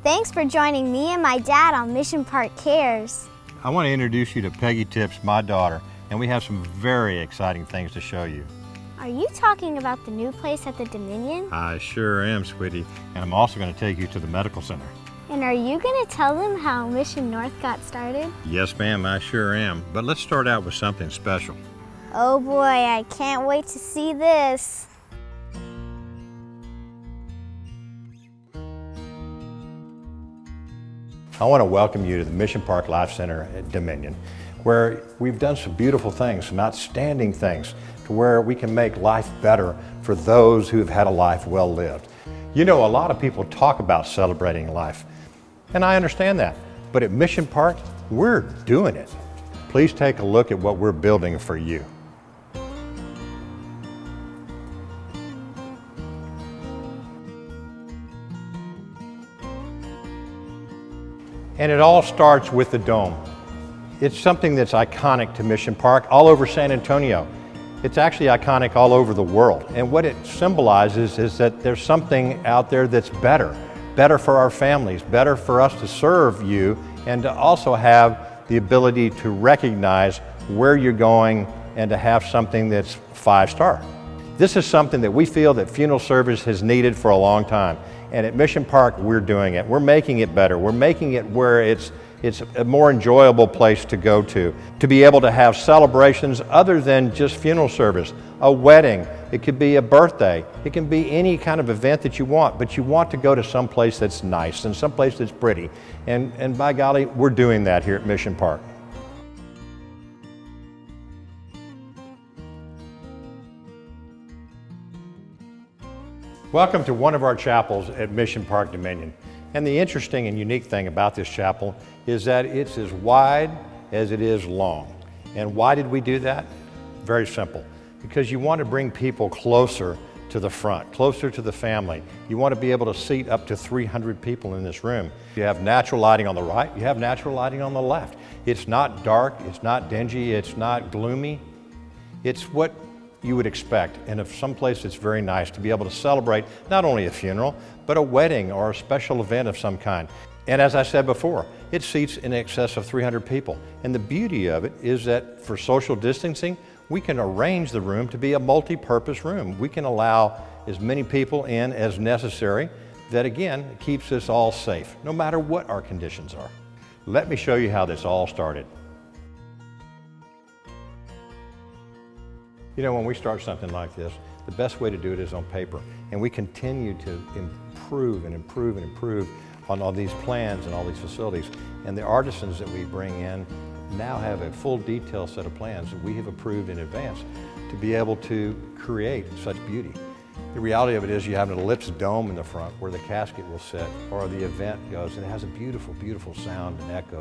Thanks for joining me and my dad on Mission Park Cares. I want to introduce you to Peggy Tips, my daughter, and we have some very exciting things to show you. Are you talking about the new place at the Dominion? I sure am, sweetie, and I'm also going to take you to the medical center. And are you going to tell them how Mission North got started? Yes, ma'am, I sure am. But let's start out with something special. Oh boy, I can't wait to see this. I want to welcome you to the Mission Park Life Center at Dominion, where we've done some beautiful things, some outstanding things, to where we can make life better for those who have had a life well lived. You know, a lot of people talk about celebrating life, and I understand that, but at Mission Park, we're doing it. Please take a look at what we're building for you. And it all starts with the dome. It's something that's iconic to Mission Park all over San Antonio. It's actually iconic all over the world. And what it symbolizes is that there's something out there that's better for our families, better for us to serve you, and to also have the ability to recognize where you're going and to have something that's 5-star. This is something that we feel that funeral service has needed for a long time. And at Mission Park, we're doing it. We're making it better. We're making it where it's a more enjoyable place to go to be able to have celebrations other than just funeral service, a wedding, it could be a birthday, it can be any kind of event that you want, but you want to go to some place that's nice and some place that's pretty. And by golly, we're doing that here at Mission Park. Welcome to one of our chapels at Mission Park Dominion. And the interesting and unique thing about this chapel is that it's as wide as it is long. And why did we do that? Very simple. Because you want to bring people closer to the front, closer to the family. You want to be able to seat up to 300 people in this room. You have natural lighting on the right, you have natural lighting on the left. It's not dark, it's not dingy, it's not gloomy. It's what you would expect in some place that's very nice to be able to celebrate not only a funeral, but a wedding or a special event of some kind. And as I said before, it seats in excess of 300 people. And the beauty of it is that for social distancing, we can arrange the room to be a multi-purpose room. We can allow as many people in as necessary. That again, keeps us all safe, no matter what our conditions are. Let me show you how this all started. You know, when we start something like this, the best way to do it is on paper. And we continue to improve and improve and improve on all these plans and all these facilities. And the artisans that we bring in now have a full detailed set of plans that we have approved in advance to be able to create such beauty. The reality of it is you have an ellipse dome in the front where the casket will sit or the event goes, and it has a beautiful, beautiful sound and echo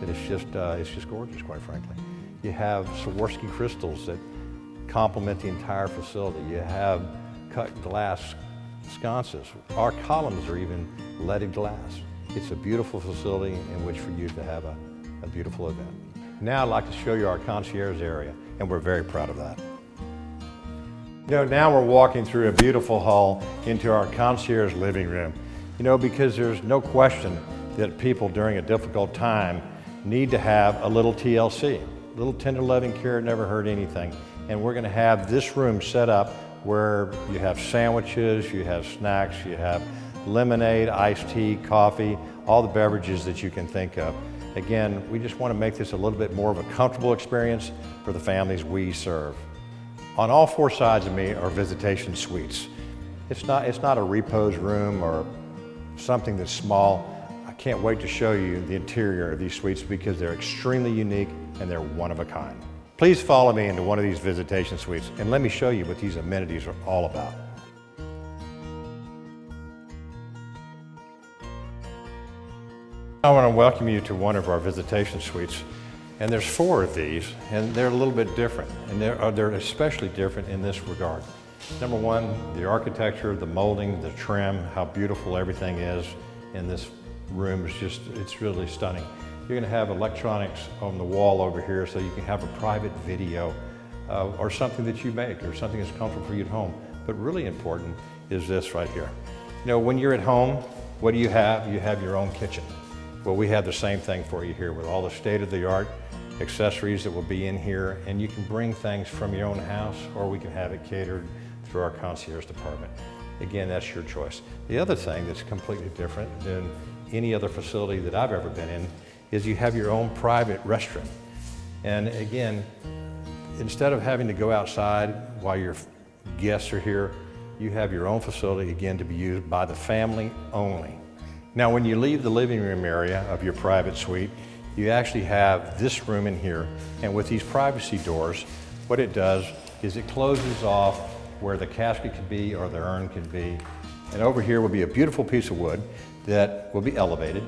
that it's just gorgeous, quite frankly. You have Swarovski crystals that complement the entire facility. You have cut glass sconces. Our columns are even leaded glass. It's a beautiful facility in which for you to have a beautiful event. Now I'd like to show you our concierge area, and we're very proud of that. You know, now we're walking through a beautiful hall into our concierge living room. You know, because there's no question that people during a difficult time need to have a little TLC. A little tender loving care never hurt anything. And we're going to have this room set up where you have sandwiches, you have snacks, you have lemonade, iced tea, coffee, all the beverages that you can think of. Again, we just want to make this a little bit more of a comfortable experience for the families we serve. On all 4 sides of me are visitation suites. It's not a repose room or something that's small. I can't wait to show you the interior of these suites because they're extremely unique and they're one of a kind. Please follow me into one of these visitation suites and let me show you what these amenities are all about. I want to welcome you to one of our visitation suites. And there's 4 of these, and they're a little bit different. And they're especially different in this regard. Number 1, the architecture, the molding, the trim, how beautiful everything is in this room it's really stunning. You're going to have electronics on the wall over here so you can have a private video or something that you make or something that's comfortable for you at home. But really important is this right here. You know, when you're at home, What do you have? You have your own kitchen. Well, we have the same thing for you here with all the state-of-the-art accessories that will be in here, and you can bring things from your own house, or we can have it catered through our concierge department. Again, that's your choice. The other thing that's completely different than any other facility that I've ever been in is you have your own private restroom. And again, instead of having to go outside while your guests are here, you have your own facility, again, to be used by the family only. Now, when you leave the living room area of your private suite, you actually have this room in here, and with these privacy doors, what it does is it closes off where the casket could be or the urn could be. And over here will be a beautiful piece of wood that will be elevated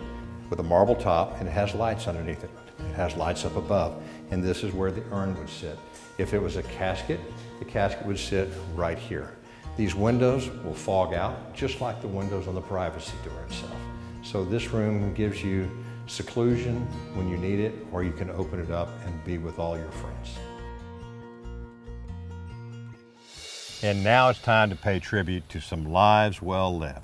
with a marble top, and it has lights underneath it. It has lights up above, and this is where the urn would sit. If it was a casket, the casket would sit right here. These windows will fog out just like the windows on the privacy door itself. So this room gives you seclusion when you need it, or you can open it up and be with all your friends. And now it's time to pay tribute to some lives well lived.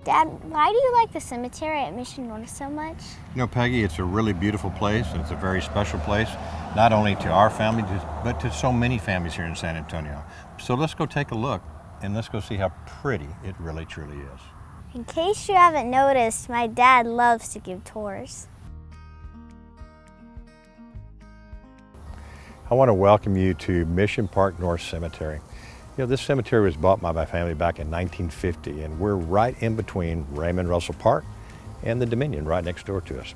Dad, why do you like the cemetery at Mission North so much? You know, Peggy, it's a really beautiful place, and it's a very special place, not only to our family, but to so many families here in San Antonio. So let's go take a look, and let's go see how pretty it really, truly is. In case you haven't noticed, my dad loves to give tours. I want to welcome you to Mission Park North Cemetery. You know, this cemetery was bought by my family back in 1950, and we're right in between Raymond Russell Park and the Dominion right next door to us.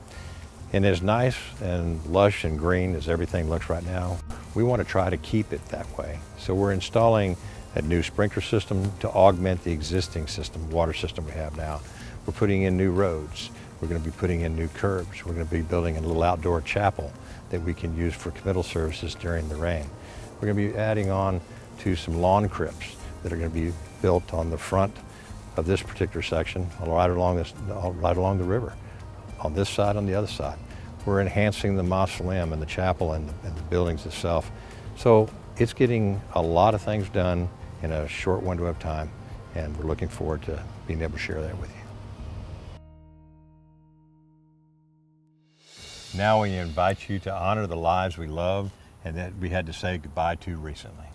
And as nice and lush and green as everything looks right now, we want to try to keep it that way. So we're installing a new sprinkler system to augment the existing water system we have now. We're putting in new roads. We're going to be putting in new curbs. We're going to be building a little outdoor chapel that we can use for committal services during the rain. We're going to be adding on to some lawn crypts that are going to be built on the front of this particular section, right along the river, on this side, on the other side. We're enhancing the mausoleum and the chapel and the buildings itself. So it's getting a lot of things done in a short window of time, and we're looking forward to being able to share that with you. Now we invite you to honor the lives we love and that we had to say goodbye to recently.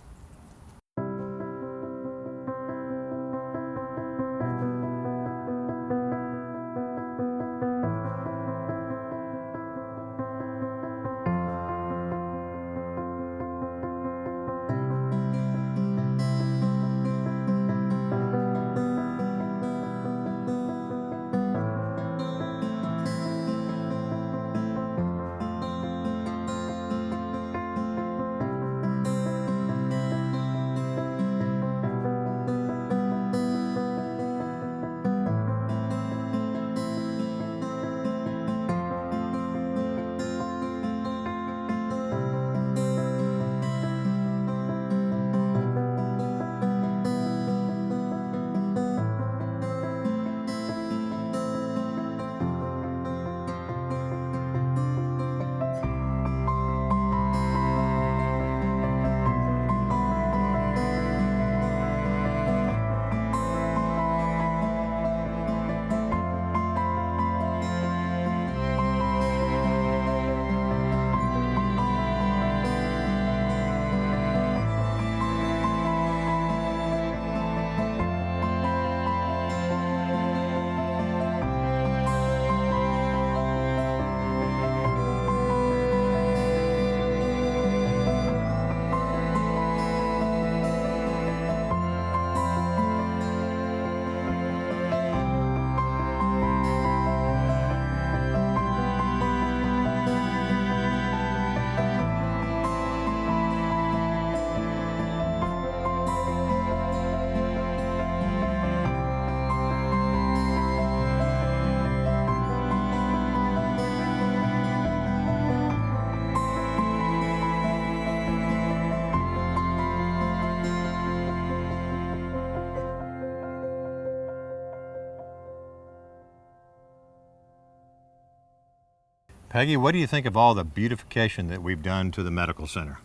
Peggy, what do you think of all the beautification that we've done to the medical center?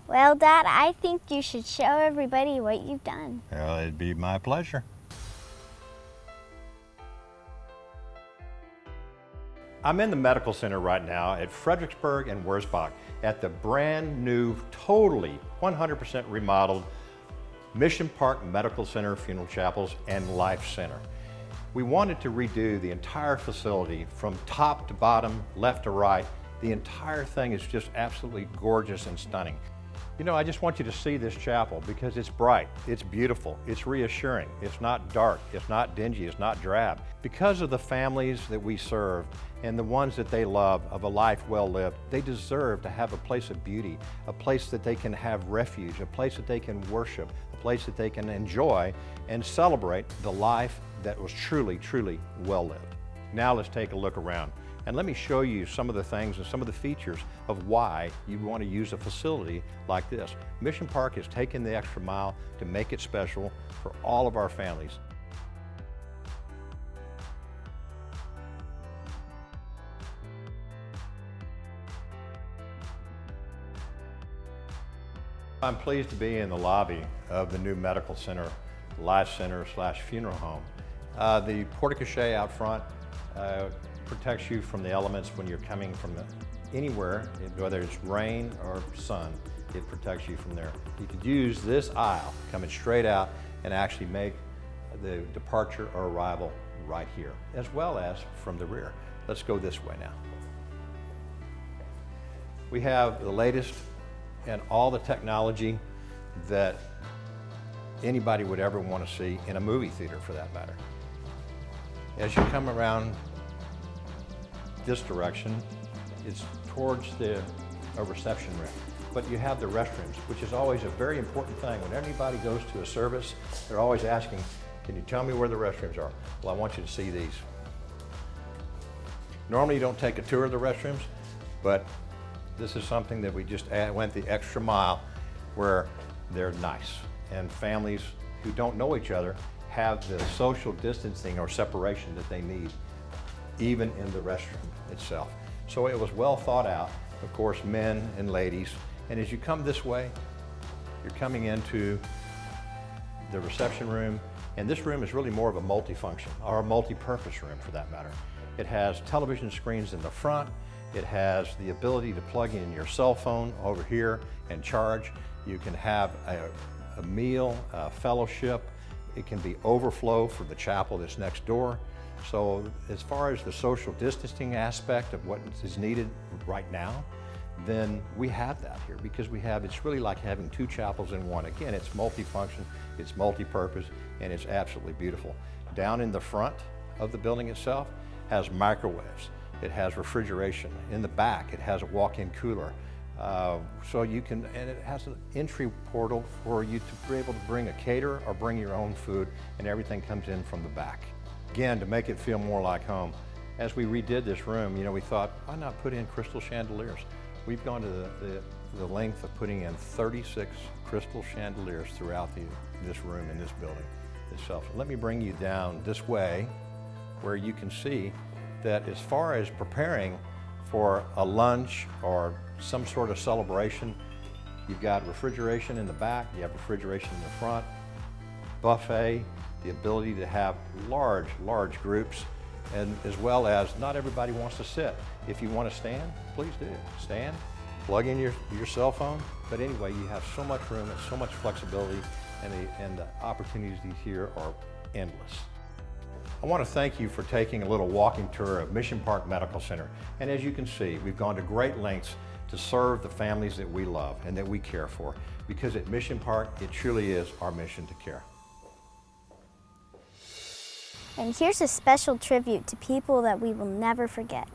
Well, Dad, I think you should show everybody what you've done. Well, it'd be my pleasure. I'm in the medical center right now at Fredericksburg and Wurzbach at the brand new, totally 100% remodeled Mission Park Medical Center, Funeral Chapels, and Life Center. We wanted to redo the entire facility from top to bottom, left to right. The entire thing is just absolutely gorgeous and stunning. You know, I just want you to see this chapel because it's bright, it's beautiful, it's reassuring, it's not dark, it's not dingy, it's not drab. Because of the families that we serve and the ones that they love of a life well lived, they deserve to have a place of beauty, a place that they can have refuge, a place that they can worship, a place that they can enjoy and celebrate the life that was truly, truly well lived. Now let's take a look around. And let me show you some of the things and some of the features of why you want to use a facility like this. Mission Park has taken the extra mile to make it special for all of our families. I'm pleased to be in the lobby of the new medical center, life center / funeral home. The porte-cochere out front protects you from the elements when you're coming from anywhere, whether it's rain or sun, it protects you from there. You could use this aisle coming straight out and actually make the departure or arrival right here, as well as from the rear. Let's go this way now. We have the latest and all the technology that anybody would ever want to see in a movie theater, for that matter. As you come around this direction, it's towards a reception room. But you have the restrooms, which is always a very important thing. When anybody goes to a service, they're always asking, can you tell me where the restrooms are? Well, I want you to see these. Normally you don't take a tour of the restrooms, but this is something that we just went the extra mile where they're nice. And families who don't know each other have the social distancing or separation that they need, even in the restroom itself. So it was well thought out, of course, men and ladies. And as you come this way, you're coming into the reception room. And this room is really more of a multifunction, or a multi-purpose room for that matter. It has television screens in the front. It has the ability to plug in your cell phone over here and charge. You can have a meal, a fellowship. It can be overflow for the chapel that's next door. So as far as the social distancing aspect of what is needed right now, then we have that here because it's really like having two chapels in one. Again, it's multifunction, it's multi-purpose, and it's absolutely beautiful. Down in the front of the building itself has microwaves. It has refrigeration. In the back, it has a walk-in cooler. And it has an entry portal for you to be able to bring a caterer or bring your own food, and everything comes in from the back. Again, to make it feel more like home, as we redid this room, we thought, why not put in crystal chandeliers? We've gone to the length of putting in 36 crystal chandeliers throughout this room in this building itself. Let me bring you down this way where you can see that as far as preparing for a lunch or some sort of celebration, you've got refrigeration in the back, you have refrigeration in the front, buffet, the ability to have large groups, and as well as not everybody wants to sit. If you want to stand, please do. Stand, plug in your cell phone, but anyway, you have so much room and so much flexibility, and the opportunities here are endless. I want to thank you for taking a little walking tour of Mission Park Medical Center. And as you can see, we've gone to great lengths to serve the families that we love and that we care for, because at Mission Park, it truly is our mission to care. And here's a special tribute to people that we will never forget.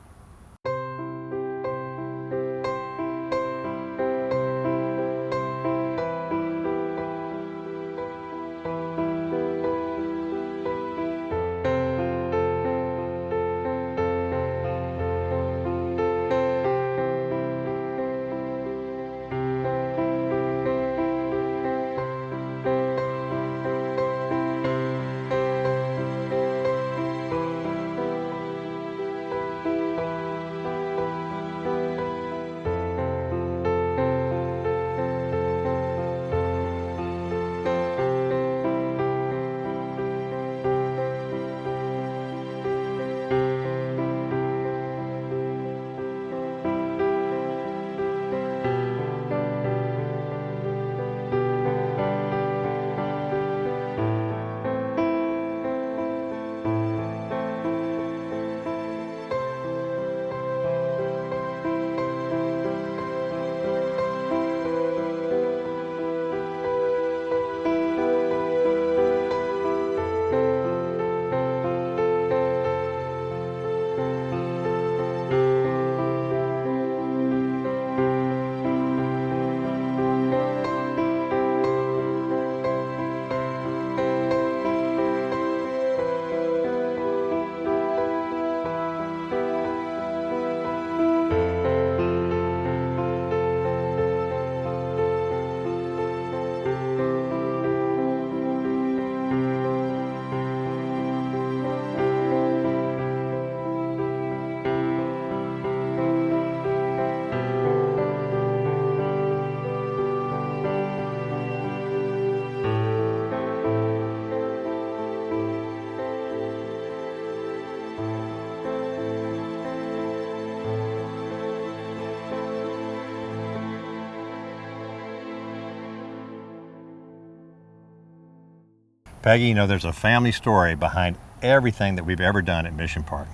Peggy, you know, there's a family story behind everything that we've ever done at Mission Park.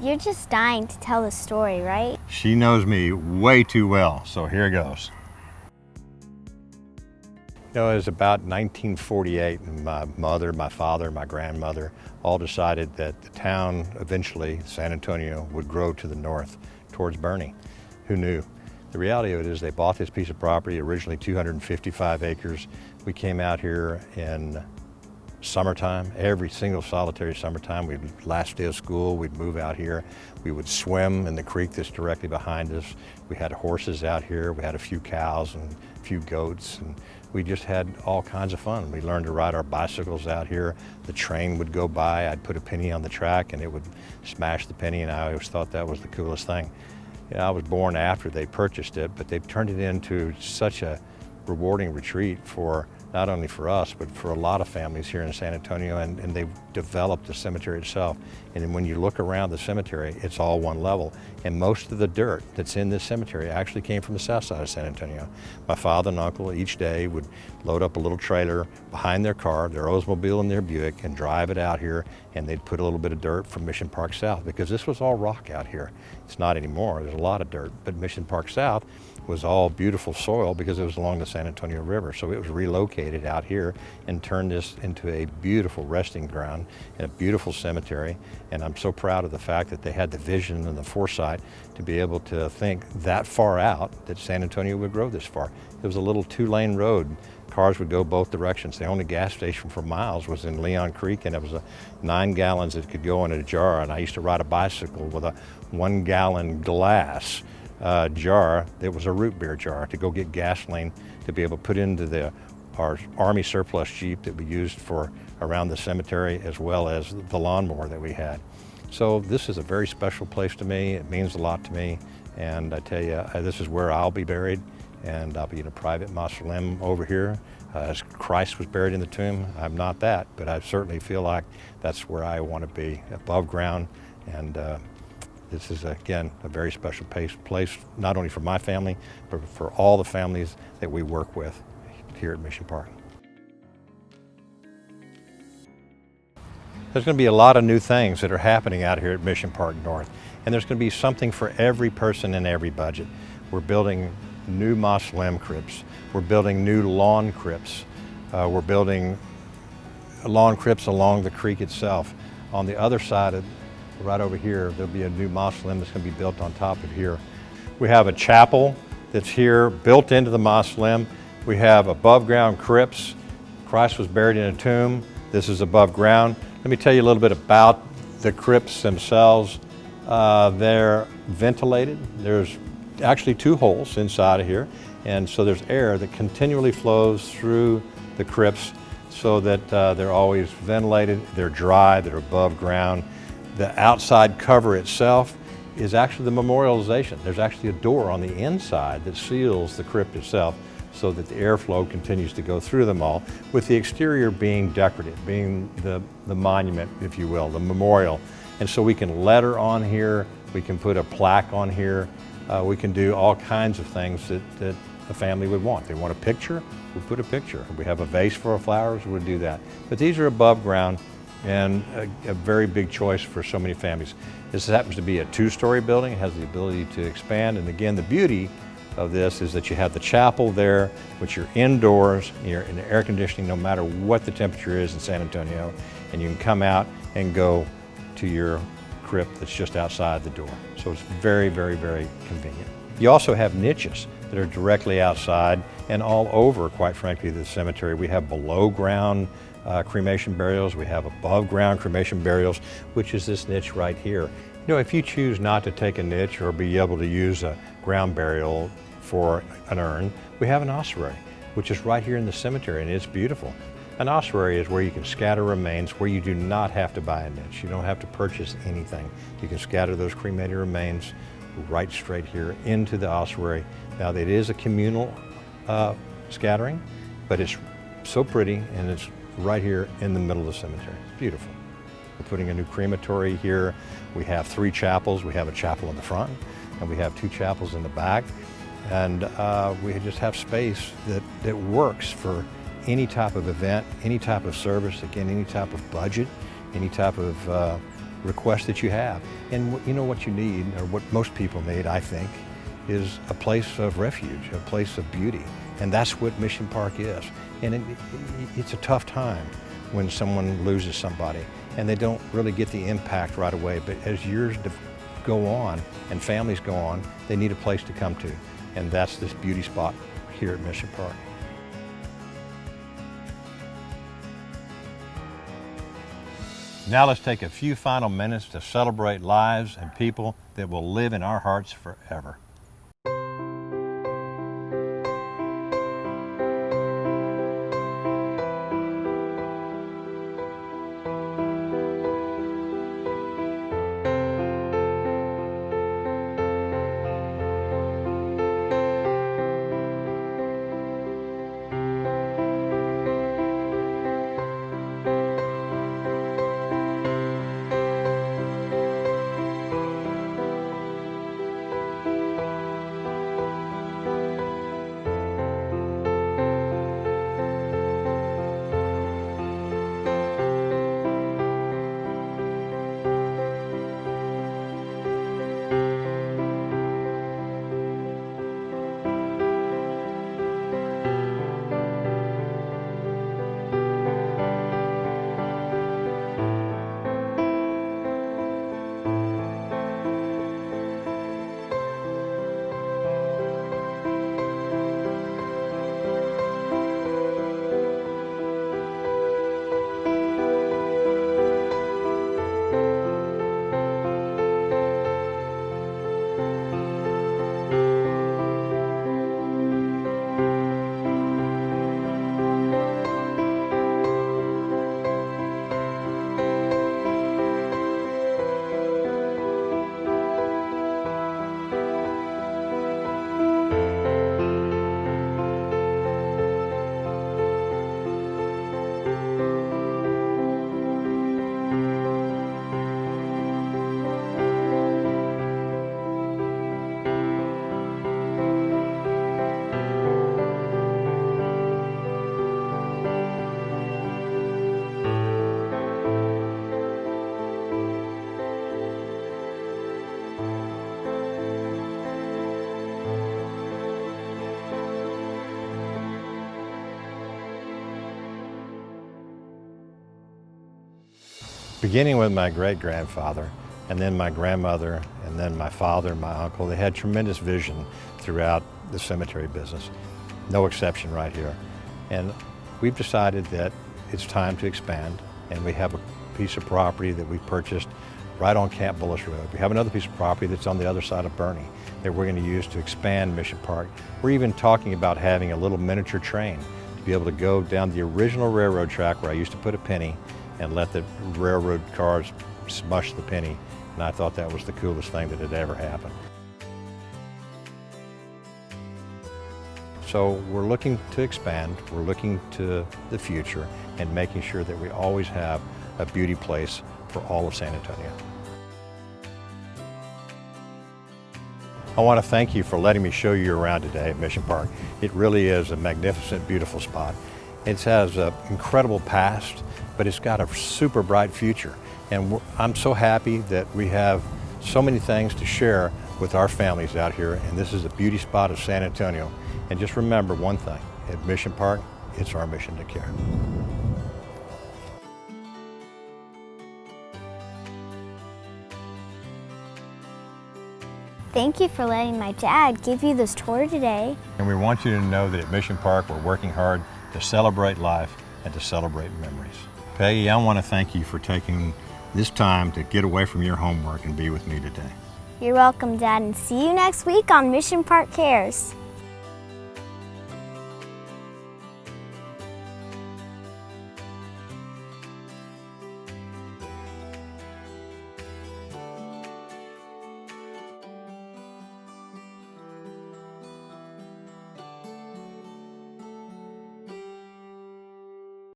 You're just dying to tell the story, right? She knows me way too well, so here goes. You know, it was about 1948, and my mother, my father, my grandmother all decided that the town, eventually, San Antonio, would grow to the north towards Boerne. Who knew? The reality of it is they bought this piece of property, originally 255 acres. We came out here in summertime, every single solitary summertime. Last day of school, we'd move out here. We would swim in the creek that's directly behind us. We had horses out here. We had a few cows and a few goats, and we just had all kinds of fun. We learned to ride our bicycles out here. The train would go by. I'd put a penny on the track and it would smash the penny, and I always thought that was the coolest thing. You know, I was born after they purchased it, but they've turned it into such a rewarding retreat for not only for us, but for a lot of families here in San Antonio, and they've developed the cemetery itself. And when you look around the cemetery, it's all one level. And most of the dirt that's in this cemetery actually came from the south side of San Antonio. My father and uncle each day would load up a little trailer behind their car, their Oldsmobile and their Buick, and drive it out here, and they'd put a little bit of dirt from Mission Park South, because this was all rock out here. It's not anymore, there's a lot of dirt, but Mission Park South was all beautiful soil because it was along the San Antonio River. So it was relocated out here and turned this into a beautiful resting ground and a beautiful cemetery. And I'm so proud of the fact that they had the vision and the foresight to be able to think that far out that San Antonio would grow this far. It was a little 2-lane road. Cars would go both directions. The only gas station for miles was in Leon Creek, and it was 9 gallons that could go in a jar. And I used to ride a bicycle with a 1-gallon glass jar that was a root beer jar to go get gasoline to be able to put into our Army surplus Jeep that we used for around the cemetery, as well as the lawnmower that we had. So this is a very special place to me. It means a lot to me, and I tell you, this is where I'll be buried, and I'll be in a private mausoleum over here. As Christ was buried in the tomb, I'm not that, but I certainly feel like that's where I want to be, above ground. And this is, again, a very special place, not only for my family, but for all the families that we work with here at Mission Park. There's going to be a lot of new things that are happening out here at Mission Park North, and there's going to be something for every person in every budget. We're building new mausoleum crypts. We're building new lawn crypts. We're building lawn crypts along the creek itself. On the other side of right over here, there'll be a new mausoleum that's going to be built on top of here. We have a chapel that's here built into the mausoleum. We have above ground crypts. Christ was buried in a tomb. This is above ground. Let me tell you a little bit about the crypts themselves. They're ventilated. There's actually 2 holes inside of here, and so there's air that continually flows through the crypts so that they're always ventilated, they're dry, they're above ground. The outside cover itself is actually the memorialization. There's actually a door on the inside that seals the crypt itself so that the airflow continues to go through them all, with the exterior being decorative, being the monument, if you will, the memorial. And so we can letter on here, we can put a plaque on here, we can do all kinds of things that a family would want. They want a picture, we put a picture. If we have a vase for our flowers, we'll do that. But these are above ground, and a very big choice for so many families. This happens to be a 2-story building. It has the ability to expand, and again, the beauty of this is that you have the chapel there, which you're indoors, you're in air conditioning no matter what the temperature is in San Antonio, and you can come out and go to your crypt that's just outside the door. So it's very, very, very convenient. You also have niches that are directly outside and all over, quite frankly, the cemetery. We have below ground cremation burials, we have above ground cremation burials, which is this niche right here. You know, if you choose not to take a niche or be able to use a ground burial for an urn, we have an ossuary, which is right here in the cemetery, and it's beautiful. An ossuary is where you can scatter remains, where you do not have to buy a niche. You don't have to purchase anything. You can scatter those cremated remains right straight here into the ossuary. Now, it is a communal scattering, but it's so pretty, and it's right here in the middle of the cemetery. It's beautiful. We're putting a new crematory here. We have 3 chapels. We have a chapel in the front, and we have 2 chapels in the back. And we just have space that works for any type of event, any type of service, again, any type of budget, any type of request that you have. And you know what you need, or what most people need, I think, is a place of refuge, a place of beauty. And that's what Mission Park is. And it's a tough time when someone loses somebody and they don't really get the impact right away. But as years go on and families go on, they need a place to come to. And that's this beauty spot here at Mission Park. Now let's take a few final minutes to celebrate lives and people that will live in our hearts forever. Beginning with my great-grandfather, and then my grandmother, and then my father and my uncle, they had tremendous vision throughout the cemetery business. No exception right here. And we've decided that it's time to expand, and we have a piece of property that we purchased right on Camp Bullis Road. We have another piece of property that's on the other side of Bernie that we're going to use to expand Mission Park. We're even talking about having a little miniature train to be able to go down the original railroad track where I used to put a penny and let the railroad cars smush the penny. And I thought that was the coolest thing that had ever happened. So we're looking to expand, we're looking to the future, and making sure that we always have a beauty place for all of San Antonio. I want to thank you for letting me show you around today at Mission Park. It really is a magnificent, beautiful spot. It has an incredible past, but it's got a super bright future. And I'm so happy that we have so many things to share with our families out here, and this is a beauty spot of San Antonio. And just remember one thing, at Mission Park, it's our mission to care. Thank you for letting my dad give you this tour today. And we want you to know that at Mission Park, we're working hard to celebrate life and to celebrate memories. Peggy, I want to thank you for taking this time to get away from your homework and be with me today. You're welcome, Dad, and see you next week on Mission Park Cares.